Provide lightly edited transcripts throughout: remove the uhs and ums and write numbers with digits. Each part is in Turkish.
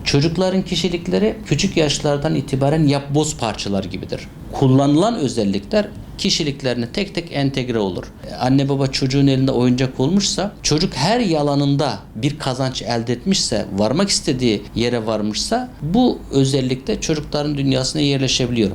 Çocukların kişilikleri küçük yaşlardan itibaren yapboz parçalar gibidir. Kullanılan özellikler kişiliklerine tek tek entegre olur. Anne baba çocuğun elinde oyuncak olmuşsa, çocuk her yalanında bir kazanç elde etmişse, varmak istediği yere varmışsa, bu özellikle çocukların dünyasına yerleşebiliyor.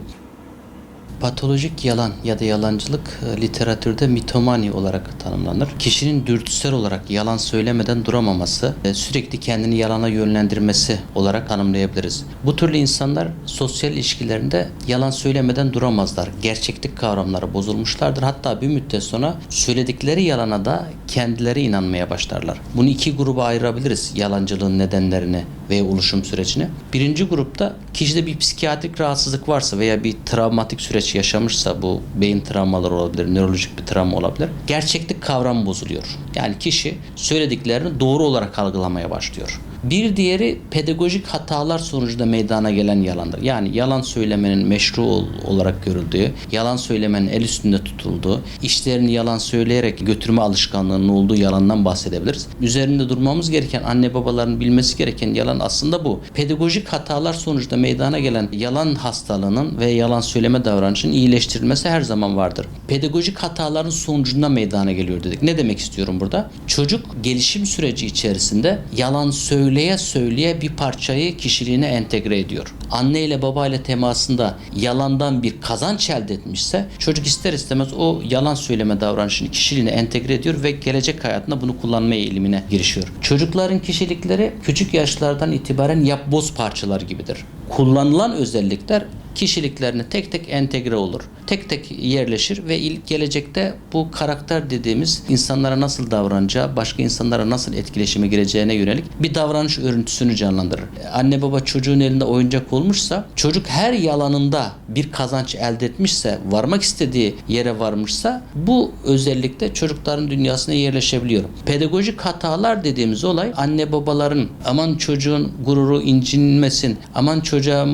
Patolojik yalan ya da yalancılık literatürde mitomani olarak tanımlanır. Kişinin dürtüsel olarak yalan söylemeden duramaması, sürekli kendini yalana yönlendirmesi olarak tanımlayabiliriz. Bu türlü insanlar sosyal ilişkilerinde yalan söylemeden duramazlar. Gerçeklik kavramları bozulmuşlardır. Hatta bir müddet sonra söyledikleri yalana da kendileri inanmaya başlarlar. Bunu iki gruba ayırabiliriz, yalancılığın nedenlerini veya oluşum sürecini. Birinci grupta kişide bir psikiyatrik rahatsızlık varsa veya bir travmatik süreç yaşamışsa, bu beyin travmaları olabilir, nörolojik bir travma olabilir. Gerçeklik kavramı bozuluyor. Yani kişi söylediklerini doğru olarak algılamaya başlıyor. Bir diğeri pedagojik hatalar sonucunda meydana gelen yalandır. Yani yalan söylemenin meşru olarak görüldüğü, yalan söylemenin el üstünde tutulduğu, işlerini yalan söyleyerek götürme alışkanlığının olduğu yalandan bahsedebiliriz. Üzerinde durmamız gereken, anne babaların bilmesi gereken yalan aslında bu. Pedagojik hatalar sonucunda meydana gelen yalan hastalığının ve yalan söyleme davranışının iyileştirilmesi her zaman vardır. Pedagojik hataların sonucunda meydana geliyor dedik. Ne demek istiyorum burada? Çocuk gelişim süreci içerisinde yalan söyleye söyleye bir parçayı kişiliğine entegre ediyor. Anne ile baba ile temasında yalandan bir kazanç elde etmişse, çocuk ister istemez o yalan söyleme davranışını kişiliğine entegre ediyor ve gelecek hayatında bunu kullanma eğilimine girişiyor. Çocukların kişilikleri küçük yaşlardan itibaren yapboz parçalar gibidir. Kullanılan özellikler kişiliklerine tek tek entegre olur. Tek tek yerleşir ve gelecekte bu karakter dediğimiz, insanlara nasıl davranacağı, başka insanlara nasıl etkileşime gireceğine yönelik bir davranış örüntüsünü canlandırır. Anne baba çocuğun elinde oyuncak olmuşsa, çocuk her yalanında bir kazanç elde etmişse, varmak istediği yere varmışsa, bu özellikle çocukların dünyasına yerleşebiliyor. Pedagojik hatalar dediğimiz olay, anne babaların aman çocuğun gururu incinmesin, aman çocuğa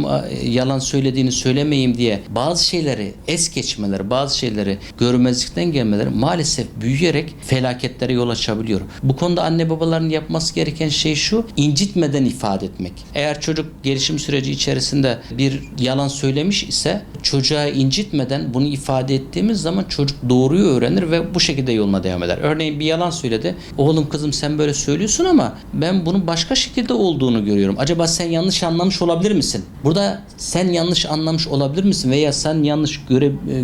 yalan söylediğini söylemeyeyim diye bazı şeyleri es geçmeleri, bazı şeyleri görmezlikten gelmeleri maalesef büyüyerek felaketlere yol açabiliyor. Bu konuda anne babaların yapması gereken şey şu: incitmeden ifade etmek. Eğer çocuk gelişim süreci içerisinde bir yalan söylemiş ise, çocuğa incitmeden bunu ifade ettiğimiz zaman çocuk doğruyu öğrenir ve bu şekilde yoluna devam eder. Örneğin bir yalan söyledi. Oğlum kızım sen böyle söylüyorsun ama ben bunun başka şekilde olduğunu görüyorum. Acaba sen yanlış anlamış olabilir misin? Burada sen yanlış anlamış olabilir misin veya sen yanlış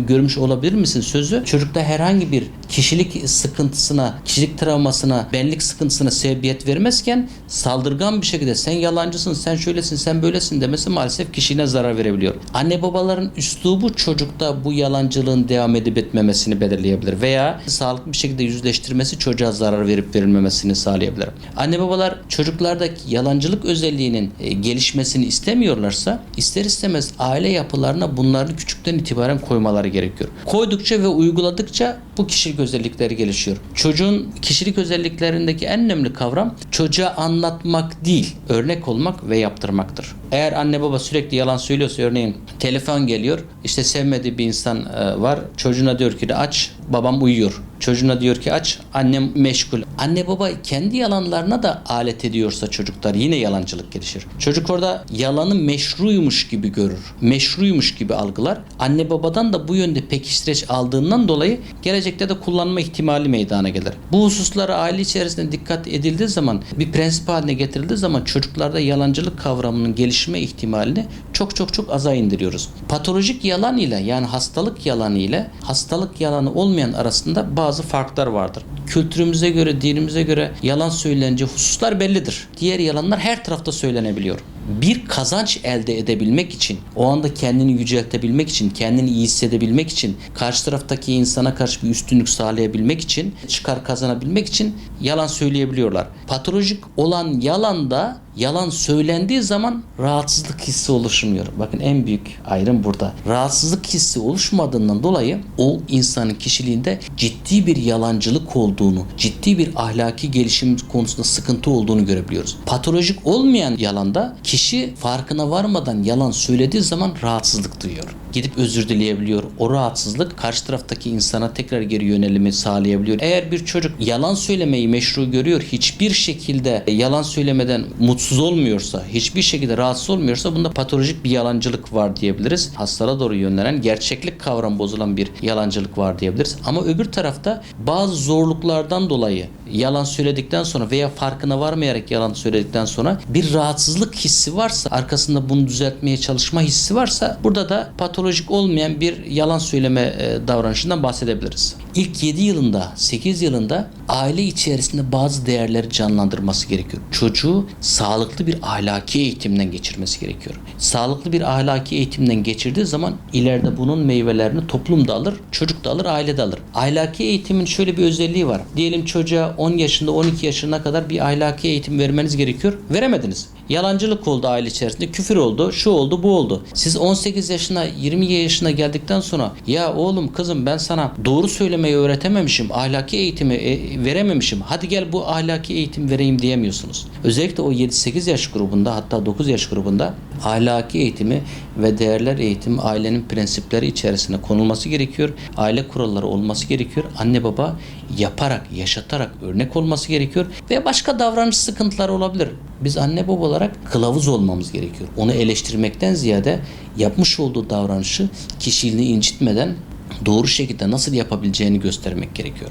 görmüş olabilir misin sözü çocukta herhangi bir kişilik sıkıntısına, kişilik travmasına, benlik sıkıntısına sebebiyet vermezken, saldırgan bir şekilde sen yalancısın, sen şöylesin, sen böylesin demesi maalesef kişiliğine zarar verebiliyor. Anne babaların üslubu çocukta bu yalancılığın devam edip etmemesini belirleyebilir veya sağlıklı bir şekilde yüzleştirmesi çocuğa zarar verip verilmemesini sağlayabilir. Anne babalar çocuklardaki yalancılık özelliğinin gelişmesini istemiyorlarsa, ister istemez aile yapılarına bunları küçükten itibaren koymaları gerekiyor. Koydukça ve uyguladıkça bu kişilik özellikleri gelişiyor. Çocuğun kişilik özelliklerindeki en önemli kavram çocuğa anlatmak değil, örnek olmak ve yaptırmaktır. Eğer anne baba sürekli yalan söylüyorsa, örneğin telefon geliyor, işte sevmediği bir insan var, çocuğuna diyor ki aç, babam uyuyor. Çocuğuna diyor ki aç, annem meşgul. Anne baba kendi yalanlarına da alet ediyorsa çocuklar, yine yalancılık gelişir. Çocuk orada yalanı meşruymuş gibi görür. Meşruymuş gibi algılar. Anne babadan da bu yönde pekiştireç aldığından dolayı gelecekte de kullanma ihtimali meydana gelir. Bu hususlara aile içerisinde dikkat edildiği zaman, bir prensip haline getirildiği zaman çocuklarda yalancılık kavramının gelişme ihtimalini çok aza indiriyoruz. Patolojik yalan ile, yani hastalık yalanı ile hastalık yalanı olmayan arasında bazı farklar vardır. Kültürümüze göre, dinimize göre yalan söyleneceği hususlar bellidir. Diğer yalanlar her tarafta söylenebiliyor. Bir kazanç elde edebilmek için, o anda kendini yüceltebilmek için, kendini iyi hissedebilmek için, karşı taraftaki insana karşı bir üstünlük sağlayabilmek için, çıkar kazanabilmek için yalan söyleyebiliyorlar. Patolojik olan yalanda, yalan söylendiği zaman rahatsızlık hissi oluşmuyor. Bakın en büyük ayrım burada. Rahatsızlık hissi oluşmadığından dolayı o insanın kişiliğinde ciddi bir yalancılık olduğunu, ciddi bir ahlaki gelişim konusunda sıkıntı olduğunu görebiliyoruz. Patolojik olmayan yalanda kişi farkına varmadan yalan söylediği zaman rahatsızlık duyuyor. gidip özür dileyebiliyor. O rahatsızlık karşı taraftaki insana tekrar geri yönelimi sağlayabiliyor. Eğer bir çocuk yalan söylemeyi meşru görüyor, hiçbir şekilde yalan söylemeden mutsuz olmuyorsa, hiçbir şekilde rahatsız olmuyorsa bunda patolojik bir yalancılık var diyebiliriz. Hastalığa doğru yönlenen, gerçeklik kavramı bozulan bir yalancılık var diyebiliriz. Ama öbür tarafta bazı zorluklardan dolayı yalan söyledikten sonra veya farkına varmayarak yalan söyledikten sonra bir rahatsızlık hissi varsa, arkasında bunu düzeltmeye çalışma hissi varsa burada da patolojik olmayan bir yalan söyleme davranışından bahsedebiliriz. İlk 7 yılında, 8 yılında aile içerisinde bazı değerleri canlandırması gerekiyor. Çocuğu sağlıklı bir ahlaki eğitimden geçirmesi gerekiyor. Sağlıklı bir ahlaki eğitimden geçirdiği zaman ileride bunun meyvelerini toplum da alır, çocuk da alır, aile de alır. Ahlaki eğitimin şöyle bir özelliği var. Diyelim çocuğa 10 yaşında, 12 yaşına kadar bir ahlaki eğitim vermeniz gerekiyor. Veremediniz. Yalancılık oldu aile içerisinde, küfür oldu, şu oldu, bu oldu. Siz 18 yaşına, 20 yaşına geldikten sonra ya oğlum kızım ben sana doğru söylemeyi öğretememişim, ahlaki eğitimi verememişim. Hadi gel bu ahlaki eğitim vereyim diyemiyorsunuz. Özellikle o 7-8 yaş grubunda, hatta 9 yaş grubunda ahlaki eğitimi ve değerler eğitimi ailenin prensipleri içerisine konulması gerekiyor. Aile kuralları olması gerekiyor. Anne baba yaparak, yaşatarak örnek olması gerekiyor ve başka davranış sıkıntıları olabilir. Biz anne baba olarak kılavuz olmamız gerekiyor. Onu eleştirmekten ziyade yapmış olduğu davranışı kişiliğini incitmeden doğru şekilde nasıl yapabileceğini göstermek gerekiyor.